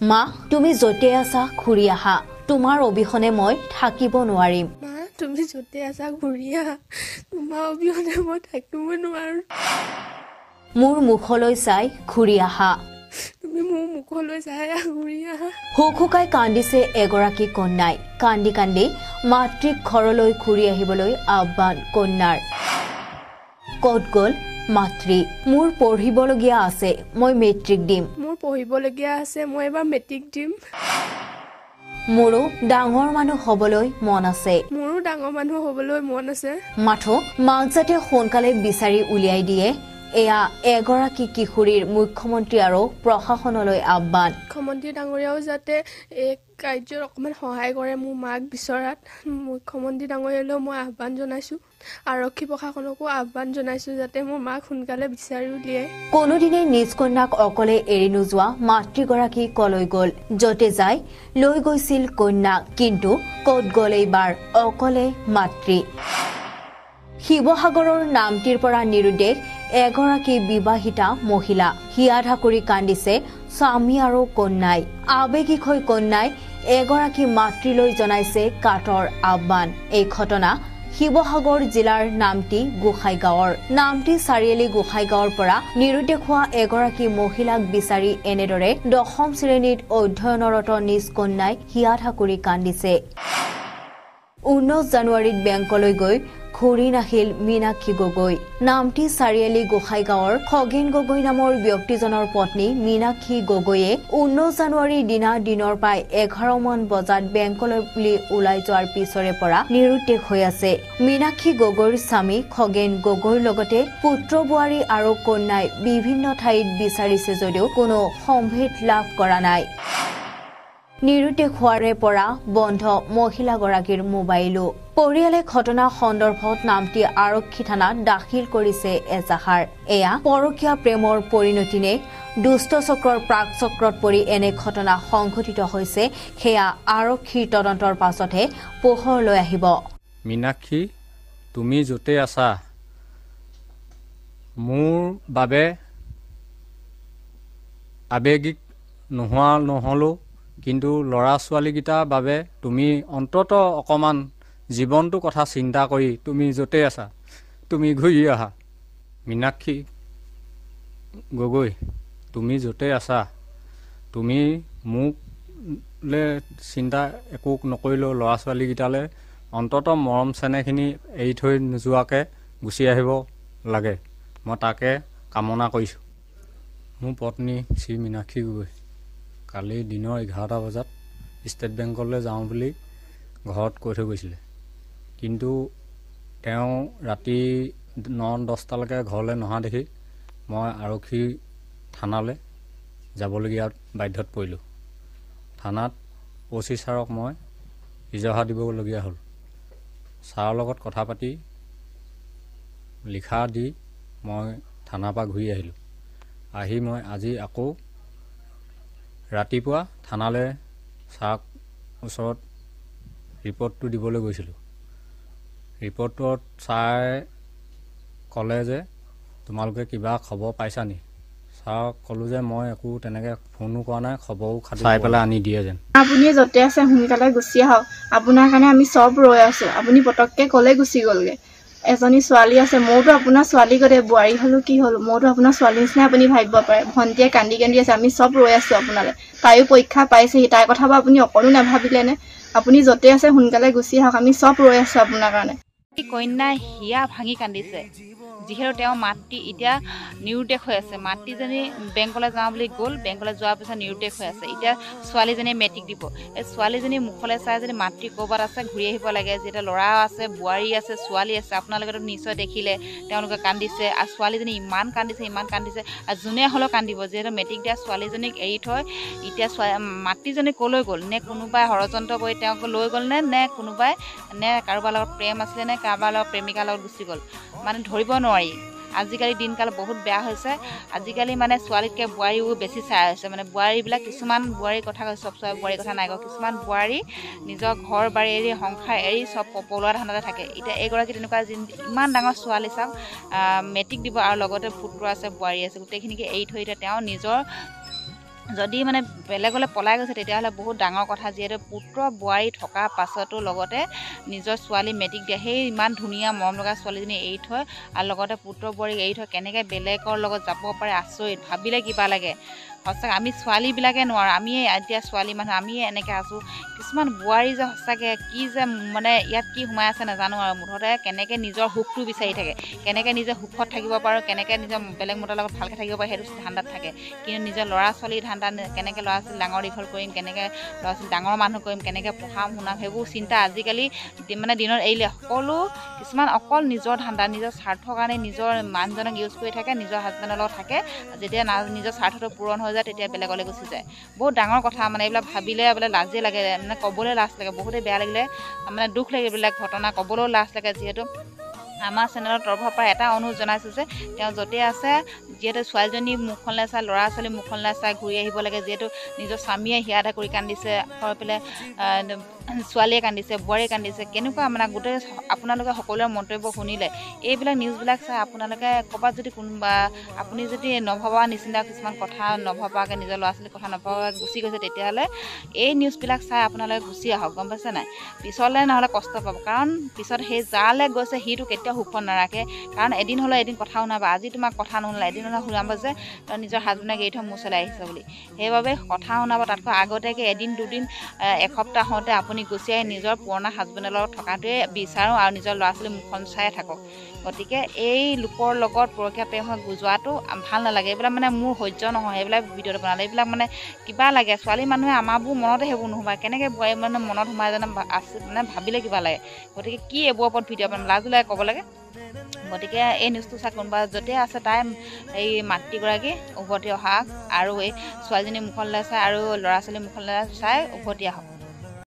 মা তুমি য'তে আছা ঘূৰি আহা তোমাৰ অবিহনে মই থাকিব নোৱাৰিম মা তুমি য'তে আছা ঘূৰি আহা তোমাৰ অবিহনে মই থাকিব নোৱাৰো মোৰ মুখলৈ চাই ঘূৰি আহা তুমি মোৰ মুখলৈ চাই ঘূৰি আহা হুকুকাই কান্দিছে এগৰাকী কন্যাই কান্দি কান্দি মাতৃক ঘৰলৈ ঘূৰি আহিবলৈ আহ্বান কন্যাৰ ক'ত গ'ল মাতৃ মোৰ পঢ়িবলগীয়া আছে মই মেট্ৰিক দিম মোৰ পঢ়িবলগীয়া আছে মই এবাৰ মেট্ৰিক দিম মোৰো ডাঙৰ মানুহ হ'বলৈ মন আছে মোৰো ডাঙৰ মানুহ হ'বলৈ মন আছে মাথো মাক যাতে সোনকালে বিচাৰি উলিয়াই দিয়ে এয়া এগৰাকী কিশোৰীৰ মুখ্যমন্ত্ৰী আৰু প্ৰশাসনলৈ আহ্বান মুখ্যমন্ত্ৰী ডাঙৰীয়াও যাতে এই কাৰ্যত অকণমান সহায় কৰে মোৰ মাক বিচৰাত মুখ্যমন্ত্ৰী ডাঙৰীয়ালৈও মই আহ্বান জনাইছোঁ আৰক্ষী প্ৰশাসনকো আহ্বান জনাইছোঁ যাতে মোৰ মাক সোনকালে বিচাৰি উলিয়াই কোনোদিনে নিজ কন্যাক অকলে এৰি নোযোৱা মাতৃগৰাকী কলৈ গ'ল য'তে যায় লৈ গৈছিল কন্যাক কিন্তু ক'ত গ'ল এইবাৰ অকলে মাতৃ শিৱসাগৰৰ নামটিৰ পৰা নিৰুদ্দেশ এগৰাকী বিবাহিতা মহিলা হিয়া ঢাকুৰি কান্দিছে স্বামী আৰু কন্যাই আৱেগিক হৈ কন্যাই এগৰাকী মাতৃলৈ জনাইছে কাটৰ আহ্বান এই ঘটনা শিৱসাগৰ জিলাৰ নামটি গোসাইগাঁৱৰ নামটি চাৰিআলি গোসাইগাঁৱৰ পৰা নিৰুদ্দেশ হোৱা এগৰাকী মহিলাক বিচাৰি এনেদৰে 10ম শ্ৰেণীত অধ্যয়নৰত নিজ কন্যাই হিয়া ঢাকুৰি কান্দিছে 19 জানুৱাৰীত বেংকলৈ গৈ ঘূৰি নাহিল মীনাক্ষী গগৈ নামটি চাৰিআলি গোসাইগাঁৱৰ খগেন গগৈ নামৰ ব্যক্তিজনৰ পত্নী মীনাক্ষী গগৈয়ে 19 জানুৱাৰীৰ দিনা দিনৰ প্ৰায় 11 মান বজাত বেংকলৈ বুলি ওলাই যোৱাৰ পিছৰে পৰা নিৰুদ্দেশ হৈ আছে মীনাক্ষী গগৈৰ স্বামী খগেন গগৈৰ লগতে পুত্ৰ বোৱাৰী আৰু কন্যাই বিভিন্ন ঠাইত বিচাৰিছে যদিও কোনো সম্ভেদ লাভ কৰা নাই নিৰুদ্দেশ হোৱাৰে পৰা বন্ধ মহিলাগৰাকীৰ মোবাইলো পৰিয়ালে ঘটনা সন্দৰ্ভত নামটি আৰক্ষী থানাত দাখিল কৰিছে এজাহাৰ এয়া পৰকীয়া প্ৰেমৰ পৰিণতি নে দুষ্ট চক্ৰৰ প্ৰাক চক্ৰত পৰি এনে ঘটনা সংঘটিত হৈছে সেয়া আৰক্ষীৰ তদন্তৰ পাছতহে পোহৰলৈ আহিব মীনাক্ষী তুমি য'তে আছা মোৰ বাবে আৱেগিক নোহোৱা নহ'লেও কিন্তু ল'ৰা ছোৱালীকেইটাৰ বাবে তুমি অন্তত অকণমান জীৱনটো কথা চিন্তা কৰি তুমি য'তে আছা তুমি ঘূৰি আহা মীনাক্ষী গগৈ তুমি য'তে আছা তুমি মোকলে চিন্তা একো নকৰিলেও ল'ৰা ছোৱালীকেইটালৈ অন্তত মৰম চেনেহখিনি এৰি থৈ নোযোৱাকৈ গুচি আহিব লাগে মই তাকে কামনা কৰিছোঁ মোৰ পত্নী শ্ৰী মীনাক্ষী গগৈ কালি দিনৰ 11টা বজাত ষ্টেট বেংকলৈ যাওঁ বুলি ঘৰত কৈ থৈ গৈছিলে কিন্তু তেওঁ ৰাতি 9-10টালৈকে ঘৰলৈ নহা দেখি মই আৰক্ষী থানালৈ যাবলগীয়া বাধ্যত পৰিলোঁ থানাত OC ছাৰক মই ইজহাৰ দিবলগীয়া হ'ল ছাৰৰ লগত কথা পাতি লিখা দি মই থানাৰ পৰা ঘূৰি আহিলোঁ আহি মই আজি আকৌ ৰাতিপুৱা থানালৈ ছাৰক ওচৰত ৰিপৰ্টটো দিবলৈ গৈছিলোঁ ৰিপৰ্টত ছাৰে ক'লে যে তোমালোকে কিবা খবৰ পাইছা নি ছাৰক ক'লোঁ যে মই একো তেনেকৈ ফোনো কৰা নাই খবৰো খাতি চাই পেলাই আনি দিয়ে যেন আপুনি য'তে আছে সোনকালে গুচি আহক আপোনাৰ কাৰণে আমি চব ৰৈ আছোঁ আপুনি পটককৈ ক'লে গুচি গ'লগৈ এজনী ছোৱালী আছে মোৰতো আপোনাৰ ছোৱালী গতে বোৱাৰী হ'লো কি হ'ল মোৰতো আপোনাৰ ছোৱালী নিচিনাই আপুনি ভাবিব পাৰে ভণ্টিয়ে কান্দি কান্দি আছে আমি চব ৰৈ আছোঁ আপোনালৈ তাইও পৰীক্ষা পাইছেহি তাইৰ কথা বা আপুনি অকণো নাভাবিলেনে আপুনি য'তে আছে সোনকালে গুচি আহক আমি চব ৰৈ আছোঁ আপোনাৰ কাৰণে কন্যাই হিয়া ভাঙি কান্দিছে যিহেতু তেওঁ মাতৃ এতিয়া নিৰুদ্দেশ হৈ আছে মাতৃজনী বেংকলৈ যাওঁ বুলি গ'ল বেংকলৈ যোৱাৰ পিছত নিৰুদ্দেশ হৈ আছে এতিয়া ছোৱালীজনীয়ে মেট্ৰিক দিব এই ছোৱালীজনী মুখলৈ চাই যদি মাতৃ ক'ৰবাত আছে ঘূৰি আহিব লাগে যেতিয়া ল'ৰা আছে বোৱাৰী আছে ছোৱালী আছে আপোনালোকেতো নিশ্চয় দেখিলে তেওঁলোকে কান্দিছে আৰু ছোৱালীজনী ইমান কান্দিছে আৰু যোনে হ'লেও কান্দিব যিহেতু মেট্ৰিক দিয়া ছোৱালীজনীক এৰি থৈ এতিয়া মাতৃজনী ক'লৈ গ'ল নে কোনোবাই ষড়যন্ত্ৰ কৰি তেওঁক লৈ গ'ল নে কোনোবাই নে কাৰোবাৰ লগত প্ৰেম আছিলে নে কাৰোবাৰ লগত প্ৰেমিকাৰ লগত গুচি গ'ল মানে ধৰিব নোৱাৰি আজিকালি দিনকাল বহুত বেয়া হৈছে আজিকালি মানে ছোৱালীতকৈ বোৱাৰীও বেছি চাই হৈছে মানে বোৱাৰীবিলাক কিছুমান বোৱাৰীৰ কথা কৈছে চব বোৱাৰীৰ কথা নাই কওঁ কিছুমান বোৱাৰী নিজৰ ঘৰ বাৰী এৰি সংসাৰ এৰি চব পলোৱা ধাণ্ডাতে থাকে এতিয়া এইগৰাকী তেনেকুৱা ইমান ডাঙৰ ছোৱালী চাওক মেট্ৰিক দিব আৰু লগতে পুত্ৰ আছে বোৱাৰী আছে গোটেইখিনিকে এৰি থৈ এতিয়া তেওঁ নিজৰ যদি মানে বেলেগলৈ পলাই গৈছে তেতিয়াহ'লে বহুত ডাঙৰ কথা, যিহেতু পুত্ৰ বোৱাৰী থকা পাছতো লগতে নিজৰ ছোৱালী মেট্ৰিক দিয়ে, সেই ইমান ধুনীয়া মৰম লগা ছোৱালীজনী এৰি থয় আৰু লগতে পুত্ৰ বোৱাৰীক এৰি থয় কেনেকৈ বেলেগৰ লগত যাব পাৰে, আচৰিত, ভাবিলে কিবা লাগে সঁচাকৈ। আমি ছোৱালীবিলাকে নোৱাৰোঁ, আমিয়ে এতিয়া ছোৱালী মানুহ আমিয়ে এনেকৈ আছোঁ। কিছুমান বোৱাৰী যে সঁচাকৈ কি যে মানে ইয়াত কি সোমাই আছে নাজানো আৰু, মুঠতে কেনেকৈ নিজৰ সুখটো বিচাৰি থাকে, কেনেকৈ নিজে সুখত থাকিব পাৰোঁ, কেনেকৈ নিজৰ বেলেগ মতাৰ লগত ভালকৈ থাকিব পাৰে, সেইটো ধান্দাত থাকে। কিন্তু নিজৰ ল'ৰা ছোৱালীৰ ধান্দা, কেনেকৈ ল'ৰা ছোৱালী ডাঙৰ দীঘল কৰিম, কেনেকৈ ল'ৰা ছোৱালী ডাঙৰ মানুহ কৰিম, কেনেকৈ পঢ়াম শুনাম, সেইবোৰ চিন্তা আজিকালি মানে দিনত এৰিলে সকলো কিছুমান অকল নিজৰ ধান্দা, নিজৰ স্বাৰ্থৰ কাৰণে নিজৰ মানুহজনক ইউজ কৰি থাকে, নিজৰ হাজবেণ্ডৰ লগত থাকে, যেতিয়া নিজৰ স্বাৰ্থটো পূৰণ হৈ যায় তেতিয়া বেলেগলৈ গুচি যায়। বহুত ডাঙৰ কথা মানে, এইবিলাক ভাবিলে বোলে লাজেই লাগে, মানে ক'বলৈ লাজ লাগে, বহুতেই বেয়া লাগিলে, মানে দুখ লাগে এইবিলাক ঘটনা, ক'বলৈও লাজ লাগে। যিহেতু আমাৰ চেনেলৰ তৰফৰ পৰা এটা অনুৰোধ জনাইছোঁ যে তেওঁ য'তে আছে, যিহেতু ছোৱালীজনী মুখখনলৈ চাই, ল'ৰা ছোৱালী মুখখনলৈ চাই ঘূৰি আহিব লাগে। যিহেতু নিজৰ স্বামীয়ে হিয়া এটা কৰি কান্দিছে, হৈ পেলাই ছোৱালীয়ে কান্দিছে, বোৱাৰীয়ে কান্দিছে, কেনেকুৱা মানে গোটেই আপোনালোকে সকলোৰে মন্তব্য শুনিলে। এইবিলাক নিউজবিলাক চাই আপোনালোকে ক'ৰবাত যদি কোনোবা আপুনি যদি নভবা নিচিনা কিছুমান কথা নভবাকৈ, নিজৰ ল'ৰা ছোৱালীৰ কথা নভবাকৈ গুচি গৈছে, তেতিয়াহ'লে এই নিউজবিলাক চাই আপোনালোকে গুচি আহক, গম পাইছে নাই? পিছলৈ নহ'লে কষ্ট পাব, কাৰণ পিছত সেই যালৈ গৈছে সিটো কেতিয়াও সুখত নাৰাখে। কাৰণ এদিন হ'লে এদিন কথা শুনাবা, আজি তোমাক কথা নুশুনালে এদিন হ'লে শুনাব যে তই নিজৰ হাজবেণ্ডক এৰি থৈ মোৰ ওচৰলৈ আহিছে বুলি। সেইবাবে কথা শুনাব, তাতকৈ আগতীয়াকৈ এদিন দুদিন এসপ্তাহ হওঁতে আপুনি গুচি আহি নিজৰ পুৰণা হাজবেণ্ডৰ লগত থকাটোৱে বিচাৰোঁ, আৰু নিজৰ ল'ৰা ছোৱালী মুখখন চাই থাকক। গতিকে এই লোকৰ লগত পৰকীয়া প্ৰেম হৈ যোৱাটো ভাল নালাগে। এইবিলাক মানে মোৰ সহ্য নহয়, এইবিলাক ভিডিঅ'টো বনালে এইবিলাক মানে কিবা লাগে। ছোৱালী মানুহে আমাৰবোৰ মনতে সেইবোৰ নোসোমায়, কেনেকৈ বোৱাৰী মানে মনত সোমাই জানো আছে, মানে ভাবিলে কিবা লাগে। গতিকে কি এইবোৰৰ ওপৰত ভিডিঅ' বনাম, লাজো লাগে ক'ব লাগে। গতিকে এই নিউজটো চাই কোনোবা য'তে আছে তাই এই মাতৃগৰাকী উভতি অহা, আৰু এই ছোৱালীজনী মুখলৈ চাই আৰু ল'ৰা ছোৱালী মুখলৈ চাই উভতি আহক।